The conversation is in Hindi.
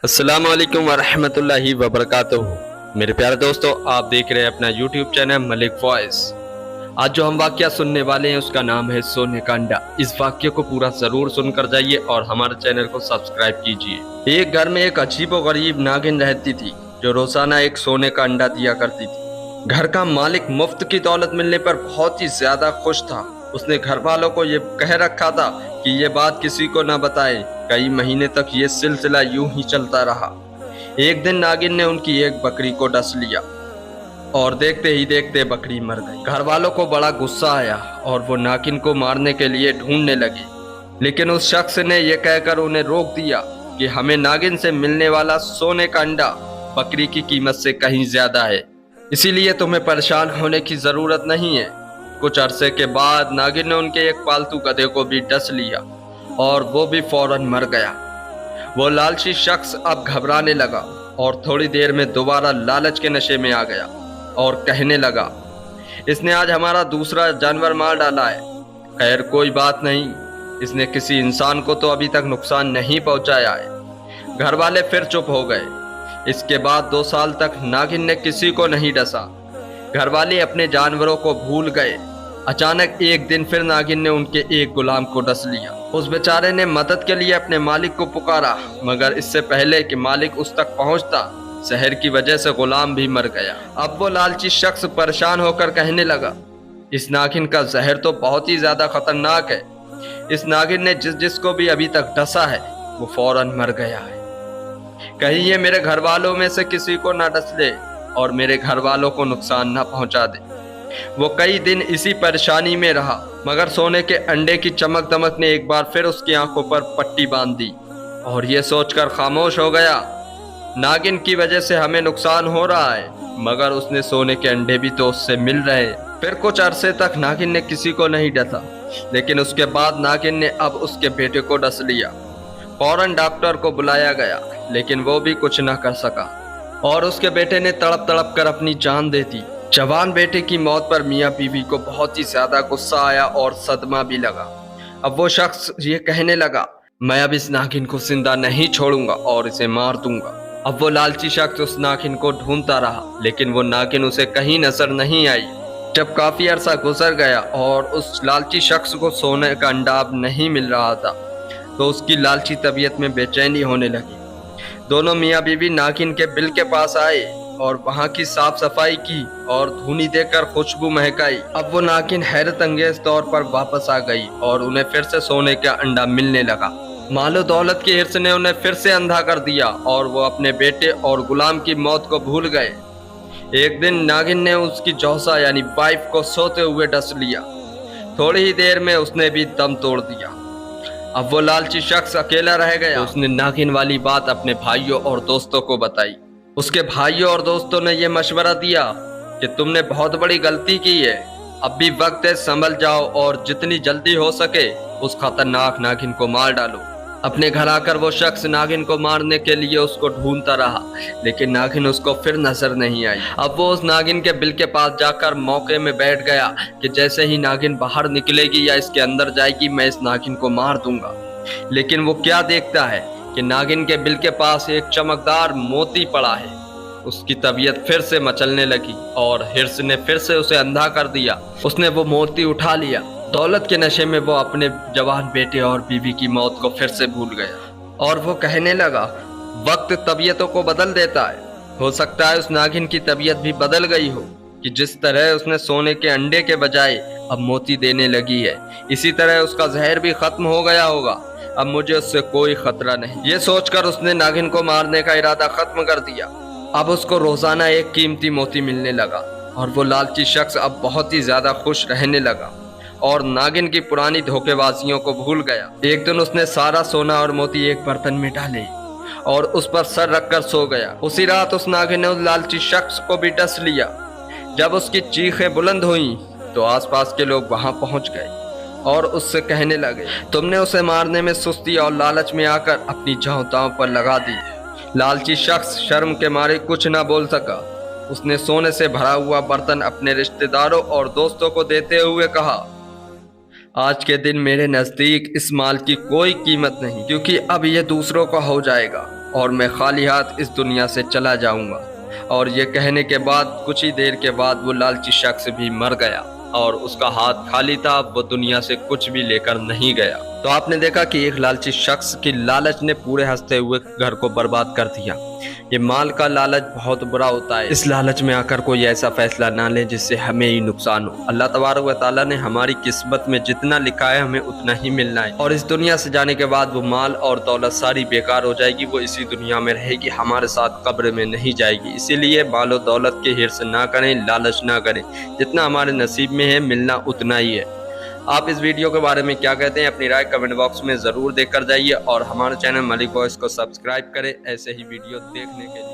अस्सलाम वालेकुम वरहमतुल्लाहि वबरकातुहू। मेरे प्यारे दोस्तों, आप देख रहे हैं अपना YouTube चैनल मलिक वॉइस। आज जो हम वाकया सुनने वाले हैं उसका नाम है सोने का अंडा। इस वाक्य को पूरा जरूर सुनकर जाइए और हमारे चैनल को सब्सक्राइब कीजिए। एक घर में एक अजीबोगरीब नागिन रहती थी जो रोजाना एक सोने का अंडा दिया करती थी। घर का मालिक मुफ्त की दौलत मिलने पर बहुत ही ज्यादा खुश था। उसने घर वालों को ये कह रखा था कि ये बात किसी को न बताएं। कई महीने तक ये सिलसिला यूं ही चलता रहा। एक दिन नागिन ने उनकी एक बकरी को डस लिया और देखते ही देखते बकरी मर गई। घर वालों को बड़ा गुस्सा आया और वो नागिन को मारने के लिए ढूंढने लगे, लेकिन उस शख्स ने यह कहकर उन्हें रोक दिया कि हमें नागिन से मिलने वाला सोने का अंडा बकरी की कीमत से कहीं ज्यादा है, इसीलिए तुम्हें परेशान होने की जरूरत नहीं है। कुछ अरसे के बाद नागिन ने उनके एक पालतू गधे को भी डस लिया और वो भी फौरन मर गया। वो लालची शख्स अब घबराने लगा और थोड़ी देर में दोबारा लालच के नशे में आ गया और कहने लगा, इसने आज हमारा दूसरा जानवर मार डाला है। खैर कोई बात नहीं, इसने किसी इंसान को तो अभी तक नुकसान नहीं पहुंचाया है। घर वाले फिर चुप हो गए। इसके बाद 2 साल तक नागिन ने किसी को नहीं डसा। घर वाले अपने जानवरों को भूल गए। अचानक एक दिन फिर नागिन ने उनके एक गुलाम को डस लिया। उस बेचारे ने मदद के लिए अपने मालिक को पुकारा, मगर इससे पहले कि मालिक उस तक पहुंचता, जहर की वजह से गुलाम भी मर गया। अब वो लालची शख्स परेशान होकर कहने लगा, इस नागिन का जहर तो बहुत ही ज्यादा खतरनाक है। इस नागिन ने जिसको भी अभी तक डसा है वो फौरन मर गया है। कहीं ये मेरे घर वालों में से किसी को ना डस ले और मेरे घर वालों को नुकसान ना पहुंचा दे। वो कई दिन इसी परेशानी में रहा, मगर सोने के अंडे की चमक दमक ने एक बार फिर उसकी आंखों पर पट्टी बांध दी और ये सोचकर खामोश हो गया, नागिन की वजह से हमें नुकसान हो रहा है, मगर उसने सोने के अंडे भी तो उससे मिल रहे हैं। फिर कुछ अरसे तक नागिन ने किसी को नहीं डसा, लेकिन उसके बाद नागिन ने अब उसके बेटे को डस लिया। फौरन डॉक्टर को बुलाया गया, लेकिन वो भी कुछ न कर सका और उसके बेटे ने तड़प तड़प कर अपनी जान दे दी। जवान बेटे की मौत पर मियाँ बीवी को बहुत ही ज्यादा गुस्सा आया और सदमा भी लगा। अब वो शख्स ये कहने लगा, मैं अब इस नागिन को जिंदा नहीं छोड़ूंगा और इसे मार दूंगा। अब वो लालची शख्स उस नागिन को ढूंढता रहा, लेकिन वो नागिन उसे कहीं नजर नहीं आई। जब काफी अरसा गुजर गया और उस लालची शख्स को सोने का अंडा अब नहीं मिल रहा था, तो उसकी लालची तबीयत में बेचैनी होने लगी। दोनों मियाँ बीवी नागिन के बिल के पास आए और वहां की साफ सफाई की और धूनी देकर खुशबू महकाई। अब वो नागिन हैरत अंगेज तौर पर वापस आ गई और उन्हें फिर से सोने का अंडा मिलने लगा। मालो दौलत की हिर्स ने उन्हें फिर से अंधा कर दिया और वो अपने बेटे और गुलाम की मौत को भूल गए। एक दिन नागिन ने उसकी जौसा यानी वाइफ को सोते हुए डस लिया। थोड़ी ही देर में उसने भी दम तोड़ दिया। अब वो लालची शख्स अकेला रह गया। उसने नागिन वाली बात अपने भाइयों और दोस्तों को बताई। उसके भाइयों और दोस्तों ने यह मशवरा दिया कि तुमने बहुत बड़ी गलती की है, अब भी वक्त है, संभल जाओ और जितनी जल्दी हो सके उस खतरनाक नागिन को मार डालो। अपने घर आकर वो शख्स नागिन को मारने के लिए उसको ढूंढता रहा, लेकिन नागिन उसको फिर नजर नहीं आई। अब वो उस नागिन के बिल के पास जाकर मौके में बैठ गया कि जैसे ही नागिन बाहर निकलेगी या इसके अंदर जाएगी, मैं इस नागिन को मार दूंगा। लेकिन वो क्या देखता है कि नागिन के बिल के पास एक चमकदार मोती पड़ा है। उसकी तबीयत फिर से मचलने लगी और हिर्स ने फिर से उसे अंधा कर दिया। उसने वो मोती उठा लिया। दौलत के नशे में वो अपने जवान बेटे और बीवी की मौत को फिर से भूल गया और वो कहने लगा, वक्त तबीयतों को बदल देता है। हो सकता है उस नागिन की तबीयत भी बदल गई हो कि जिस तरह उसने सोने के अंडे के बजाय अब मोती देने लगी है, इसी तरह उसका जहर भी खत्म हो गया होगा। अब मुझे उससे कोई खतरा नहीं। ये सोचकर उसने नागिन को मारने का इरादा खत्म कर दिया। अब उसको रोजाना एक कीमती मोती मिलने लगा और वो लालची शख्स अब बहुत ही ज्यादा खुश रहने लगा और नागिन की पुरानी धोखेबाजियों को भूल गया। एक दिन उसने सारा सोना और मोती एक बर्तन में डाले और उस पर सर रखकर सो गया। उसी रात उस नागिन ने उस लालची शख्स को भी डस लिया। जब उसकी चीखें बुलंद हुई तो आसपास के लोग वहां पहुंच गए और उससे कहने लगे, तुमने उसे मारने में सुस्ती और लालच में आकर अपनी जान पर लगा दी। लालची शख्स शर्म के मारे कुछ न बोल सका। उसने सोने से भरा हुआ बर्तन अपने रिश्तेदारों और दोस्तों को देते हुए कहा, आज के दिन मेरे नजदीक इस माल की कोई कीमत नहीं, क्योंकि अब यह दूसरों का हो जाएगा। और मैं खाली हाथ इस दुनिया से चला जाऊंगा। और ये कहने के बाद कुछ ही देर के बाद वो लालची शख्स भी मर गया और उसका हाथ खाली था, वो दुनिया से कुछ भी लेकर नहीं गया। तो आपने देखा कि एक लालची शख्स की लालच ने पूरे हंसते हुए घर को बर्बाद कर दिया। ये माल का लालच बहुत बुरा होता है। इस लालच में आकर कोई ऐसा फैसला ना ले जिससे हमें ही नुकसान हो। अल्लाह तबारक व तआला ने हमारी किस्मत में जितना लिखा है हमें उतना ही मिलना है, और इस दुनिया से जाने के बाद वो माल और दौलत सारी बेकार हो जाएगी। वो इसी दुनिया में रहेगी, हमारे साथ कब्र में नहीं जाएगी। इसीलिए माल और दौलत के हिर्स ना करें, लालच ना करें। जितना हमारे नसीब में है मिलना उतना ही है। आप इस वीडियो के बारे में क्या कहते हैं, अपनी राय कमेंट बॉक्स में ज़रूर देकर जाइए और हमारे चैनल मलिक वॉइस को सब्सक्राइब करें ऐसे ही वीडियो देखने के लिए।